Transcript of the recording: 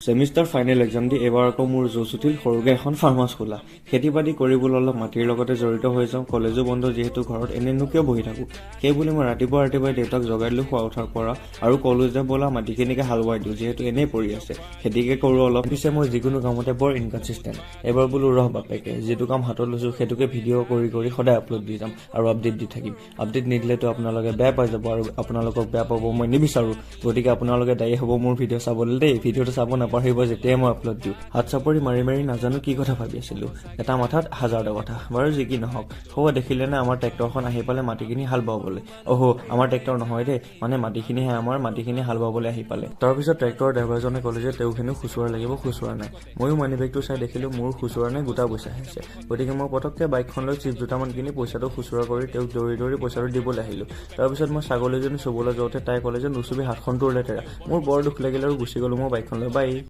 Semester final exam দি এবাৰ আকৌ মোৰ জোচ উঠিল সৰুকৈ এখন ফাৰ্মাছ খোলা। খেতি বাতি কৰিবলৈ অলপ মাটিৰ লগতে জড়িত হৈ যাওঁ। কলেজো বন্ধ যিহেতু ঘৰত এনেনো কিয় বহি থাকোঁ। সেই বুলি মই ৰাতিপুৱাই দেউতাক জগাই দিলোঁ শুৱা উঠাৰ পৰা আৰু ক'লো যে ব'লা মাটিখিনিকে হাল বোৱাই দিওঁ, যিহেতু এনেই পৰি আছে, খেতিকে কৰোঁ অলপ। পিছে মই যিকোনো কামতে বৰ ইনকনচিষ্টেণ্ট। এবাৰ বোলো ৰহ বাপেকে, যিটো কাম হাতত লৈছোঁ সেইটোকে ভিডিঅ' কৰি সদায় আপলোড দি যাম আৰু আপডেট দি থাকিম। আপডেট নিদিলেতো আপোনালোকে বেয়া পাই যাব আৰু আপোনালোকক বেয়া পাব মই নিবিচাৰোঁ। গতিকে আপোনালোকে দায়ী হ'ব মোৰ ভিডিঅ' চাবলৈ দেই। ভিডিঅ'টো চাব নাপাহৰিব যেতিয়াই মই আপলোড দিওঁ। হাত চাপৰি মাৰি নাজানো কি কথা ভাবি আছিলোঁ। এটা মাথাত হাজাৰটা কথা। বাৰু যি কি নহওক, সৌৱা দেখিলেনে আমাৰ ট্ৰেক্টৰখন আহি পালে মাটিখিনি হাল বাবলৈ। আমাৰ ট্ৰেক্টৰ নহয় দেই, মানে মাটিখিনিহে আমাৰ, মাটিখিনি হাল বাবলৈ আহি পালে। তাৰপিছত ট্ৰেক্টৰৰ ড্ৰাইভাৰজনে ক'লে যে তেওঁখিনিও খুচুৰা লাগিব, খুচুৰা নাই। ময়ো মানি বেগটো চাই দেখিলোঁ মোৰ খুচুৰা নাই, গোটা পইচা আহিছে। গতিকে মই পটককৈ বাইকখন লৈ চিপছ দুটামান কিনি পইচাটো খুচুৰা কৰি তেওঁক দৌৰি পইচাটো দিবলৈ আহিলোঁ। তাৰপিছত মই ছাগলীজনী চুবলৈ যাওঁতে তাই ক'লে যে নুচুবি, হাতখন তোৰ লেতেৰা। মোৰ বৰ দুখ লাগিল আৰু গুচি গ'লোঁ মই বাইকখন লৈ। বাই।